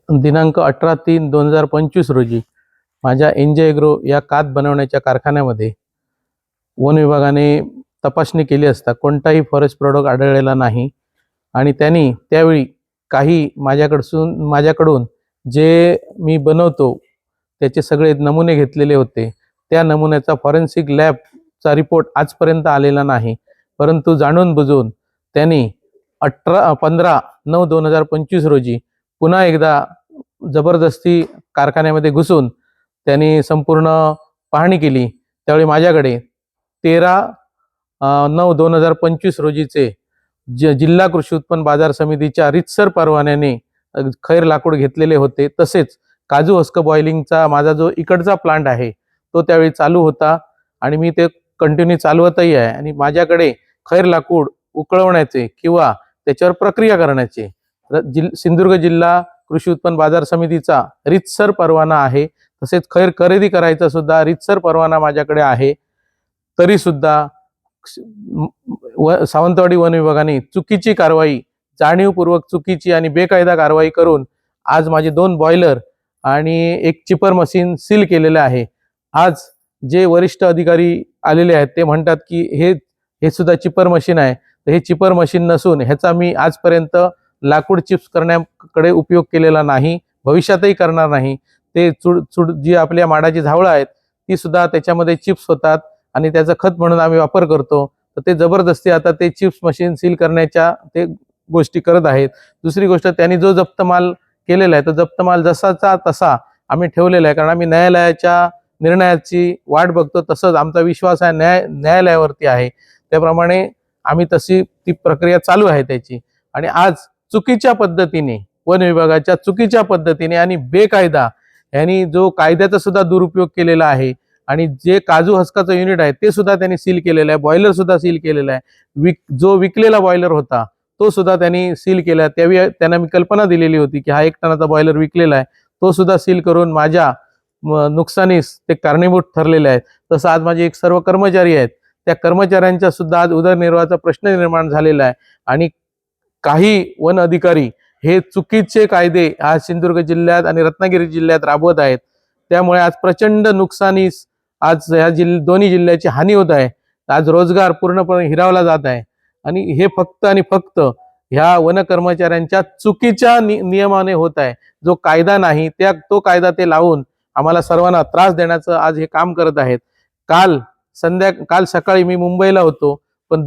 दिनांक 18/3/2025 रोजी माझ्या एनजे एग्रो या कात बनवण्याच्या कारखान्यामध्ये वन विभागाने तपासणी केली असता कोणताही फॉरेस्ट प्रॉडक्ट आढळलेला नाही आणि त्यांनी त्यावेळी काही माझ्याकडून जे मी बनवतो त्याचे सगळे नमुने घेतलेले होते। त्या नमुन्याचा फॉरेन्सिक लॅबचा रिपोर्ट आजपर्यंत आलेला नाही, परंतु जाणून बुजून त्यांनी 15/9/2025 रोजी पुन्हा एकदा जबरदस्ती कारखान्यामध्ये घुसून त्यांनी संपूर्ण पाहणी केली। त्यावेळी माझ्याकडे 13/9/2025 रोजीचे जिल्हा कृषी उत्पन्न बाजार समितीच्या रितसर परवान्याने खैर लाकूड घेतलेले होते। तसेच काजू हस्क बॉइलिंगचा माझा जो इकडचा प्लांट आहे तो त्यावेळी चालू होता आणि मी ते कंटिन्यू चालवतही आहे आणि माझ्याकडे खैर लाकूड उकळवण्याचे किंवा त्याच्यावर प्रक्रिया करण्याचे सिंधुदुर्ग जिल्हा कृषी उत्पन्न बाजार समितीचा रितसर परवाना आहे। तसेच खैर खरेदी करायचा सुद्धा रितसर परवाना माझ्याकडे आहे। तरी सुद्धा सावंतवाडी वन विभागाने चुकीची कारवाई, जाणीवपूर्वक चुकीची आणि बेकायदा कारवाई करून आज माझे 2 बॉयलर आणि एक चिपर मशीन सील केलेले आहे। आज जे वरिष्ठ अधिकारी आलेले आहेत ते म्हणतात की हे सुद्धा चिपर मशीन आहे, तर हे चिपर मशीन नसून ह्याचा मी आजपर्यंत लाकूड चिप्स करण्याकडे उपयोग केलेला नाही, भविष्यातही करणार नाही। ते जी आपल्या माडाची झावळं आहेत ती सुद्धा त्याच्यामध्ये चिप्स होतात आणि त्याचा खत म्हणून आम्ही वापर करतो। तर ते जबरदस्ती आता ते चिप्स मशीन सील करण्याच्या ते गोष्टी करत आहेत। दुसरी गोष्ट, त्यांनी जो जप्त माल केलेला आहे तो जप्त माल जसाचा तसा आम्ही ठेवलेला आहे, कारण आम्ही न्यायालयाच्या निर्णयाची वाट बघतो। तसंच आमचा विश्वास आहे न्यायालयावरती आहे, त्याप्रमाणे आम्ही तशी ती प्रक्रिया चालू आहे त्याची। आणि आज चुकीच्या पद्धतीने वन विभागाच्या चुकीच्या पद्धतीने आणि बेकायदा यांनी जो कायद्याचा सुद्धा दुरुपयोग केलेला आहे आणि जे काजू हस्काचं युनिट आहे ते सुद्धा त्यांनी सील केलेलं आहे, बॉयलर सुद्धा सील केलेला आहे। जो विकलेला बॉयलर होता तो सुद्धा त्यांनी सील केला। त्यावेळी त्यांना मी कल्पना दिलेली होती की हा 1 टनाचा बॉयलर विकलेला आहे, तो सुद्धा सील करून माझ्या नुकसानीस ते कारणीभूत ठरलेले आहेत। तसं आज माझे एक सर्व कर्मचारी आहेत, त्या कर्मचाऱ्यांचा सुद्धा आज उदरनिर्वाहाचा प्रश्न निर्माण झालेला आहे आणि काही वन अधिकारी हे चुकीचे कायदे आज सिंधुदुर्ग जिल्ह्यात आणि रत्नागिरी जिल्ह्यात राबवत आहेत। त्यामुळे आज प्रचंड नुकसानीस आज या दोन्ही जिल्ह्याची हानी होत आहे। आज रोजगार पूर्णपणे हिरावला जात आहे आणि हे फक्त आणि फक्त ह्या वन कर्मचाऱ्यांच्या चुकीच्या नियमाने होत आहे। जो कायदा नाही तो कायदा ते लावून आम्हाला सर्वांना त्रास देण्याचं आज हे काम करत आहेत। काल सकाळी मी मुंबईला होतो, पण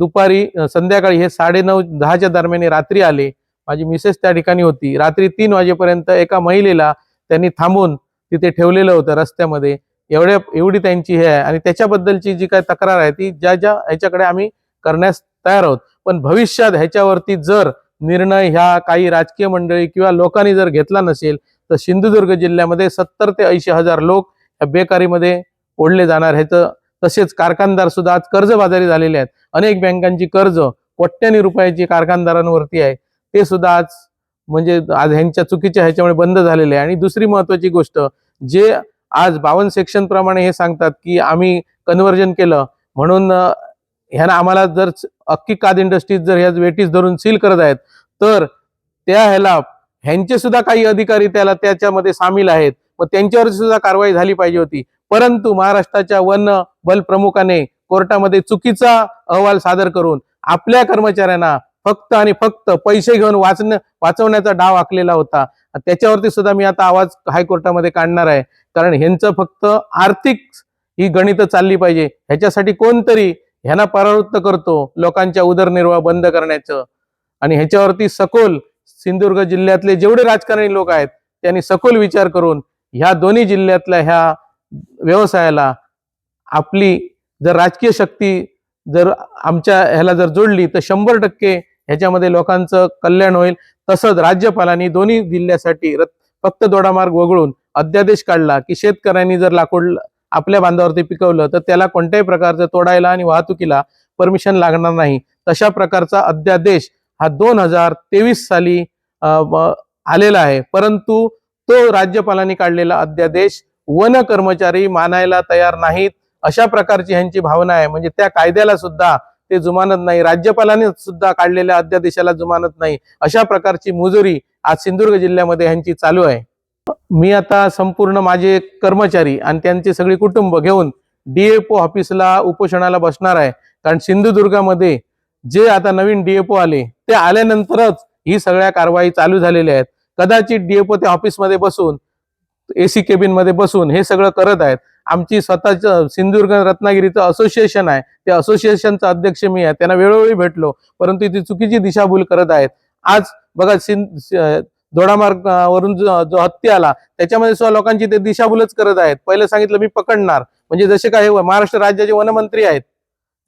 संध्याकाळी हे 9:30-10च्या दरम्यान रात्री आले। माझी मिसेस त्या ठिकाणी होती। रात्री 3 वाजेपर्यंत एका महिलेला त्यांनी थांबून तिथे ठेवलेलं होतं रस्त्यामध्ये। एवढी त्यांची हे आहे आणि त्याच्याबद्दलची जी काय तक्रार आहे ती ज्या ह्याच्याकडे आम्ही करण्यास तयार आहोत। पण भविष्यात ह्याच्यावरती जर निर्णय ह्या काही राजकीय मंडळी किंवा लोकांनी जर घेतला नसेल तर सिंधुदुर्ग जिल्ह्यामध्ये 70 ते 80 हजार लोक या बेकारीमध्ये ओढले जाणार आहेत। तसेच कारखानदार सुद्धा आज कर्जबाजारी झालेले आहेत। अनेक बँकांची कर्ज कोट्यानी रुपयाची कारखानदारांवरती आहे, ते सुद्धा आज म्हणजे आज ह्यांच्या चुकीच्या ह्याच्यामुळे बंद झालेले आहे। आणि दुसरी महत्वाची गोष्ट, जे आज 52 सेक्शन प्रमाणे हे सांगतात की आम्ही कन्व्हर्जन केलं म्हणून ह्यांना आम्हाला जर अख्खी काद इंडस्ट्रीज जर ह्या वेटीस धरून सील करत आहेत तर ह्यांचे सुद्धा काही अधिकारी त्याच्यामध्ये सामील आहेत, मग त्यांच्यावर सुद्धा कारवाई झाली पाहिजे होती। परंतु महाराष्ट्राच्या वन बल प्रमुखाने कोर्टामध्ये चुकीचा अहवाल सादर करून आपल्या कर्मचाऱ्यांना फक्त आणि फक्त पैसे घेऊन वाचवण्याचा डाव आखलेला होता। त्याच्यावरती सुद्धा मी आता आवाज हायकोर्टामध्ये काढणार आहे, कारण ह्यांचं फक्त आर्थिक ही गणित चालली पाहिजे। ह्याच्यासाठी कोणतरी ह्यांना परावृत्त करतो लोकांच्या उदरनिर्वाह बंद करण्याचं, आणि ह्याच्यावरती सखोल सिंधुदुर्ग जिल्ह्यातले जेवढे राजकारणी लोक आहेत त्यांनी सखोल विचार करून ह्या दोन्ही जिल्ह्यातल्या ह्या व्यवसायाला आपली जर राजकीय शक्ती जर आमच्या ह्याला जर जोडली तर 100% ह्याच्यामध्ये लोकांचं कल्याण होईल। तसंच राज्यपालांनी दोन्ही जिल्ह्यासाठी फक्त दोडामार्ग वगळून अध्यादेश काढला की शेतकऱ्यांनी जर लाकूड आपल्या बांधावरती पिकवलं तर त्याला कोणत्याही प्रकारचं तोडायला आणि वाहतुकीला परमिशन लागणार नाही। तशा प्रकारचा अध्यादेश हा 2023 साली आलेला आहे, परंतु तो राज्यपालांनी काढलेला अध्यादेश वन कर्मचारी मानायला तयार नाहीत। अशा प्रकारची ह्यांची भावना आहे, म्हणजे त्या कायद्याला सुद्धा ते जुमानत नाही, राज्यपालांनी सुद्धा काढलेल्या अध्यादेशाला जुमानत नाही। अशा प्रकारची मुजोरी आज सिंधुदुर्ग जिल्ह्यामध्ये ह्यांची चालू आहे। मी आता संपूर्ण माझे कर्मचारी आणि त्यांचे सगळे कुटुंब घेऊन डीएफओ ऑफिसला उपोषणाला बसणार आहे. कारण सिंधुदुर्गामध्ये जे आता नवीन डीएफओ आले ते आल्यानंतरच ही सगळ्या कारवाई चालू झालेल्या आहेत. कदाचित डीएफओ त्या ऑफिसमध्ये बसून एसी केबिन मध्ये बसून हे सगळं करत आहेत. आमची स्वतःचं सिंधुदुर्ग रत्नागिरीचं असोसिएशन आहे, त्या असोसिएशनचा अध्यक्ष मी आहे. त्यांना वेळोवेळी भेटलो, परंतु ती चुकीची दिशाभूल करत आहेत. आज बघा दोडामार्ग वरून जो हत्या आला त्याच्यामध्ये सुद्धा लोकांची ते दिशाभूलच करत आहेत. पहिलं सांगितलं मी पकडणार, म्हणजे जसे काय महाराष्ट्र राज्याचे वनमंत्री आहेत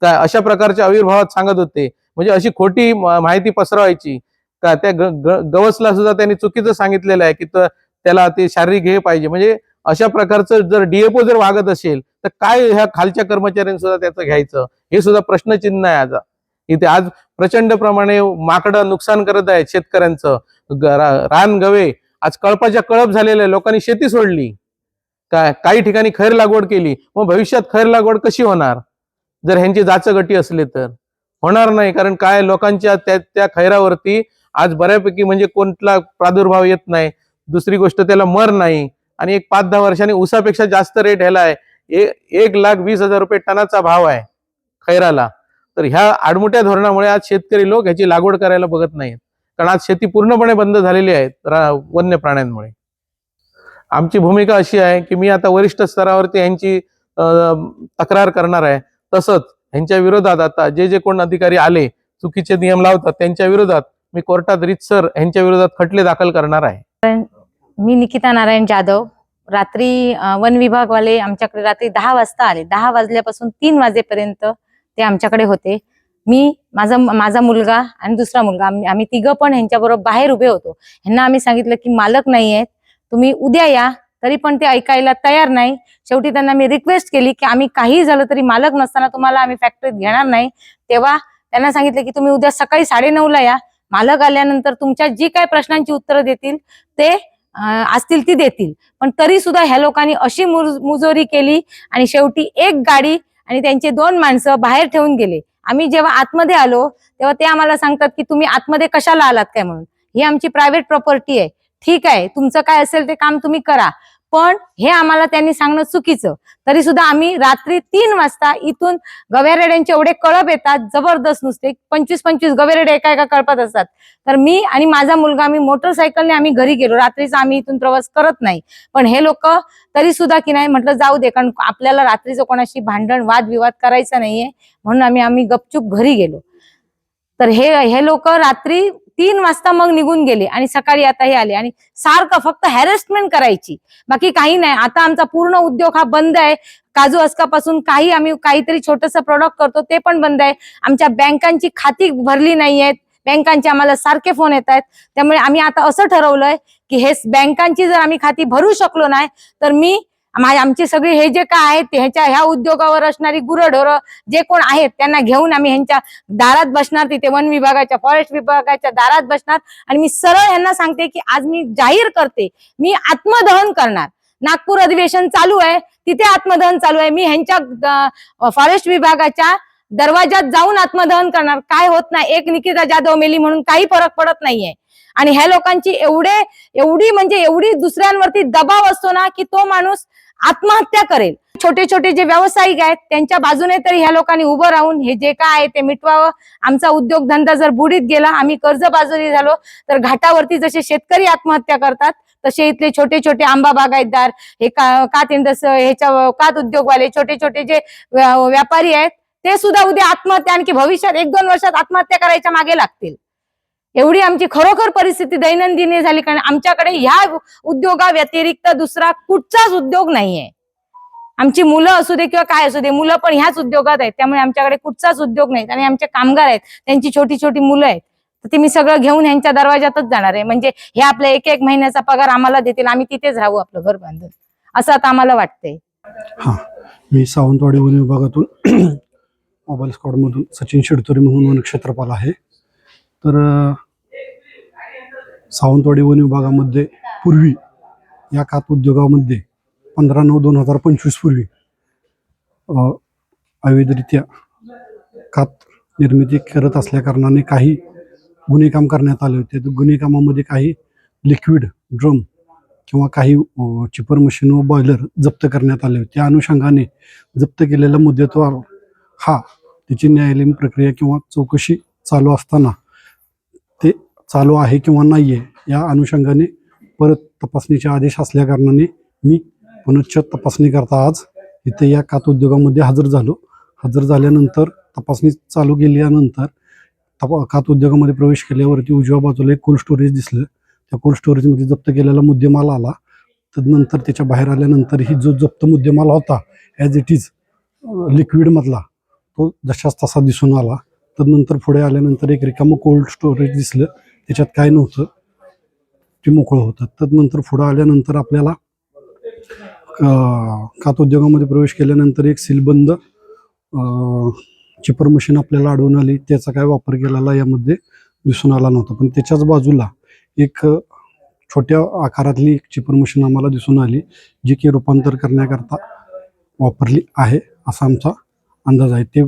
काय अशा प्रकारच्या आविर्भावात सांगत होते. म्हणजे अशी खोटी माहिती पसरवायची का. त्या गवसला सुद्धा त्यांनी चुकीचं सांगितलेलं आहे की त्याला ते शारीरिक हे पाहिजे. म्हणजे अशा प्रकारचं जर डीएफओ जर वागत असेल तर काय ह्या खालच्या कर्मचाऱ्यांनी सुद्धा त्याचं घ्यायचं, हे सुद्धा प्रश्नचिन्ह आहे. आज इथे आज प्रचंड प्रमाणे माकडं नुकसान करत आहेत शेतकऱ्यांचं. रान गवे आज कळपाच्या कळप झालेल्या लोकांनी शेती सोडली, काही ठिकाणी खैर लागवड केली. मग भविष्यात खैर लागवड कशी होणार जर ह्यांची जाचगटी असली तर? होणार नाही. कारण काय लोकांच्या त्या खैरावरती आज बऱ्यापैकी म्हणजे कोणता प्रादुर्भाव येत नाही. दुसरी गोष्ट त्याला मर नाही. आणि एक 5-10 वर्षांनी ऊसापेक्षा जास्त रेट ह्याला आहे. 1,20,000 रुपये टनाचा भाव आहे खैराला. तर ह्या आडमुठ्या धोरणामुळे आज शेतकरी लोक ह्याची लागवड करायला बघत नाहीत. कारण आज शेती पूर्णपणे बंद झालेली आहे वन्य प्राण्यांमुळे. आमची भूमिका अशी आहे की मी आता वरिष्ठ स्तरावरती यांची तक्रार करणार आहे. तसंच यांच्या विरोधात आता जे कोण अधिकारी आले चुकीचे नियम लावतात त्यांच्या विरोधात मी कोर्टात रीतसर यांच्या विरोधात खटले दाखल करणार आहे. मी निकिता नारायण जाधव. रात्री वन विभागवाले आमच्याकडे रात्री 10 वाजता आले. 10 वाजल्यापासून 3 वाजेपर्यंत ते आमच्याकडे होते. मी माझा मुलगा आणि दुसरा मुलगा आम्ही तिघं पण ह्यांच्याबरोबर बाहेर उभे होतो. ह्यांना आम्ही सांगितलं की मालक नाही आहेत, तुम्ही उद्या या. तरी पण ते ऐकायला तयार नाही. शेवटी त्यांना मी रिक्वेस्ट केली की आम्ही काही झालं तरी मालक नसताना तुम्हाला आम्ही फॅक्टरीत घेणार नाही. तेव्हा त्यांना सांगितलं की तुम्ही उद्या सकाळी 9:30ला या. मालक आल्यानंतर तुमच्या जी काही प्रश्नांची उत्तरं देतील ते असतील ती देतील. पण तरी सुद्धा ह्या लोकांनी अशी मुजोरी केली आणि शेवटी एक गाडी आणि त्यांचे 2 माणसं बाहेर ठेवून गेले. आम्ही जेव्हा आतमध्ये आलो तेव्हा ते आम्हाला सांगतात की तुम्ही आतमध्ये कशाला आलात काय म्हणून. ही आमची प्रायव्हेट प्रॉपर्टी आहे. ठीक आहे, तुमचं काय असेल ते काम तुम्ही करा, पण हे आम्हाला त्यांनी सांगणं चुकीचं. तरी सुद्धा आम्ही रात्री 3 वाजता इथून गवेरेड्यांचे एवढे कळप येतात जबरदस्त, नुसते 25-25 गवेरेडे एका कळपात असतात. तर मी आणि माझा मुलगा आम्ही मोटरसायकलने आम्ही घरी गेलो. रात्रीचा आम्ही इथून प्रवास करत नाही. पण हे लोक तरी सुद्धा की नाही म्हटलं जाऊ दे, कारण आपल्याला रात्रीचं कोणाशी भांडण वादविवाद करायचा नाहीये म्हणून आम्ही गपचूप घरी गेलो. तर हे लोक रात्री 3 वाजता मग निघून गेले आणि सकाळी आता हे आले आणि सारखं फक्त हॅरेसमेंट करायची, बाकी काही नाही. आता आमचा पूर्ण उद्योग हा बंद आहे. काजू अस्कापासून आम्ही काहीतरी छोटंसं प्रोडक्ट करतो ते पण बंद आहे. आमच्या बँकांची खाती भरली नाहीयेत. बँकांचे आम्हाला सारखे फोन येत आहेत. त्यामुळे आम्ही आता असं ठरवलंय की हे बँकांची जर आम्ही खाती भरू शकलो नाही तर आमचे सगळे हे जे काय आहेत ह्या उद्योगावर असणारी गुरंढोरं जे कोण आहेत त्यांना घेऊन आम्ही ह्यांच्या दारात बसणार. तिथे वन विभागाच्या फॉरेस्ट विभागाच्या दारात बसणार आणि मी सरळ यांना सांगते की आज मी जाहीर करते मी आत्मदहन करणार. नागपूर अधिवेशन चालू आहे, तिथे आत्मदहन चालू आहे. मी ह्यांच्या फॉरेस्ट विभागाच्या दरवाजात जाऊन आत्मदहन करणार. काय होत नाही, एक निकिता जाधव मेली म्हणून काही फरक पडत नाहीये. आणि ह्या लोकांची एवढी दुसऱ्यांवरती दबाव असतो ना की तो माणूस आत्महत्या करेल. छोटे छोटे जे व्यावसायिक आहेत त्यांच्या बाजूने तरी ह्या लोकांनी उभं राहून हे जे काय आहे ते मिटवावं. आमचा उद्योगधंदा जर बुडीत गेला, आम्ही कर्जबाजारी झालो तर घाटावरती जसे शेतकरी आत्महत्या करतात तसे इथले छोटे छोटे आंबा बागायतदार, हे कात उद्योगवाले, छोटे छोटे जे व्यापारी आहेत ते सुद्धा उद्या आत्महत्या आणखी भविष्यात 1-2 वर्षात आत्महत्या करायच्या मागे लागतील. एवढी आमची खरोखर परिस्थिती दैनंदिन झाली. कारण आमच्याकडे ह्या उद्योगा व्यतिरिक्त दुसरा कुठचाच उद्योग नाहीये. आमची मुलं असू दे किंवा काय असू दे, मुलं पण ह्याच उद्योगात आहेत. त्यामुळे आमच्याकडे कुठचाच उद्योग नाही. आणि आमचे कामगार आहेत, त्यांची छोटी छोटी मुलं आहेत. तर ते मी सगळं घेऊन ह्यांच्या दरवाजातच जाणार आहे. म्हणजे हे आपल्या 1-1 महिन्याचा पगार आम्हाला देतील, आम्ही तिथेच राहू आपलं घर बांधून, असं आता आम्हाला वाटतंय. हा, मी सावंतवाडी वन विभागातून मोबाईल स्क्वॉड मधून सचिन शिडतोरे म्हणून वनक्षेत्रपाल आहे. तर सावंतवाडी वन विभागामध्ये पूर्वी या कात उद्योगामध्ये 15/9/2025 पूर्वी अवैधरित्या कात निर्मिती करत असल्या कारणाने काही गुन्हे काम करण्यात आले होते. गुन्हे कामामध्ये काही लिक्विड ड्रम किंवा काही चिपर मशीन व बॉयलर जप्त करण्यात आले. त्या अनुषंगाने जप्त केलेला मुदतवाढ हा त्याची न्यायालयीन प्रक्रिया किंवा चौकशी चालू असताना ते चालू आहे किंवा नाही आहे या अनुषंगाने परत तपासणीचे आदेश असल्या कारणाने मी पुनश्च तपासणी करता आज इथे या कात उद्योगामध्ये हजर झालो. हजर झाल्यानंतर तपासणी चालू केल्यानंतर कात उद्योगामध्ये प्रवेश केल्यावरती उजव्या बाजूला एक कोल्ड स्टोरेज दिसलं. त्या कोल्ड स्टोरेजमध्ये जप्त केलेला मुद्देमाल आला. तदनंतर त्याच्या बाहेर आल्यानंतर ही जो जप्त मुद्देमाल होता ॲज इट इज लिक्विडमधला तो जशाच तसा दिसून आला. तदनंतर पुढे आल्यानंतर एक रिकामं कोल्ड स्टोरेज दिसलं, त्याच्यात काय नव्हतं, ते मोकळं होतं. तदनंतर पुढं आल्यानंतर आपल्याला कात उद्योगामध्ये प्रवेश केल्यानंतर एक सीलबंद चिपर मशीन आपल्याला आढळून आली. त्याचा काय वापर केलेला यामध्ये दिसून आला नव्हता. पण त्याच्याच बाजूला एक छोट्या आकारातली एक चिपर मशीन आम्हाला दिसून आली, जी की रूपांतर करण्याकरता वापरली आहे असा आमचा अंदाज आहे. ते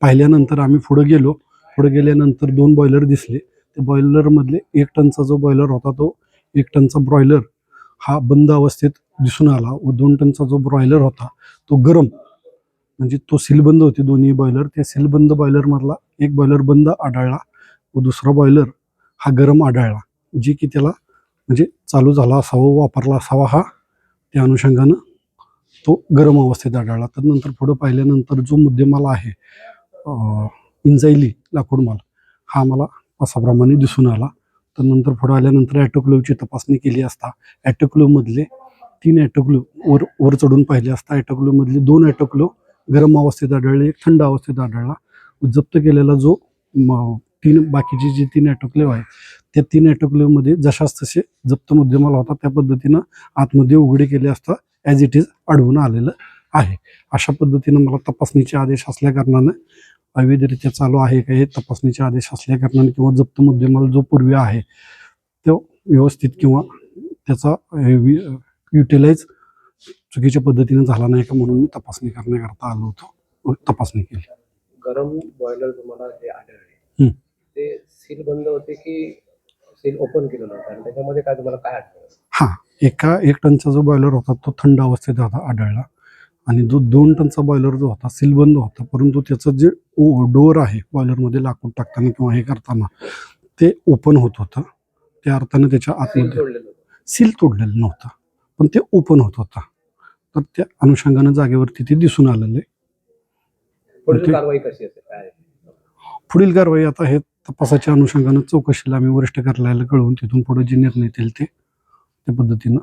पाहिल्यानंतर आम्ही पुढे गेलो. पुढे गेल्यानंतर 2 बॉयलर दिसले. त्या बॉयलरमधले 1 टनचा जो बॉयलर होता तो 1 टनचा ब्रॉयलर हा बंद अवस्थेत दिसून आला व 2 टनचा जो ब्रॉयलर होता तो गरम, म्हणजे तो सीलबंद होते दोन्ही बॉयलर. त्या सीलबंद बॉयलरमधला एक बॉयलर बंद आढळला व दुसरा बॉयलर हा गरम आढळला, जी की त्याला म्हणजे चालू झाला असावा, वापरला असावा हा त्या अनुषंगानं तो गरम अवस्थेत आढळला. त्यानंतर पुढं पाहिल्यानंतर जो मुद्देमाल आहे इंजायली लाकूड माल हा मला असाप्रमाणे दिसून आला. त्यानंतर पुढं आल्यानंतर ॲटोक्लेव्हची तपासणी केली असता ॲटोक्लेव्हमधले 3 ॲटोक्लेव्ह वर चढून पाहिले असता ॲटोक्लेव्हमधले 2 ॲटोक्लेव्ह गरम अवस्थेत आढळले, एक थंड अवस्थेत आढळला. जप्त केलेला जो 3 बाकीचे जे 3 ॲटोक्लेव्ह आहे त्या 3 ॲटोक्लेव्हमध्ये जशाच तसे जप्त मुद्देमाल होता त्या पद्धतीनं आतमध्ये उघडे केले असता ॲज इट इज आढळून आलेलं आहे. अशा पद्धतीनं मला तपासणीचे आदेश असल्या कारणानं अवैधरित्या चालू आहे का हे तपासणीचे आदेश असल्या कारणाने किंवा जप्त मुद्देमाल जो पूर्वी आहे तो व्यवस्थित किंवा त्याचा युटिलाइज चुकीच्या पद्धतीने झाला नाही का म्हणून मी तपासणी करण्याकरता आलो होतो व तपासणी केली. गरम बॉयलर तुम्हाला जे आढळले ते सील बंद होते की सील ओपन केलेलं होतं आणि त्याच्यामध्ये काय तुम्हाला काय आढळलं? हां, 1 टनचा जो बॉयलर होता तो थंड अवस्थेत आढळला आणि जो 2 टनचा बॉयलर जो होता सीलबंद होता, परंतु त्याचं जे डोअर आहे बॉयलरमध्ये लाकूड टाकताना किंवा हे करताना ते ओपन होत होतं. त्या अर्थानं त्याच्या आतमध्ये सील तोडलेलं नव्हतं, पण ते ओपन होत होता. तर त्या अनुषंगानं जागेवरती ते दिसून आलेलं आहे. पुढील कारवाई कशी असेल काय? पुढील कारवाई आता हे तपासाच्या अनुषंगानं चौकशीला आम्ही वरिष्ठ कार्यालयाला कळवून तिथून पुढे जे निर्णय येतील ते त्या पद्धतीनं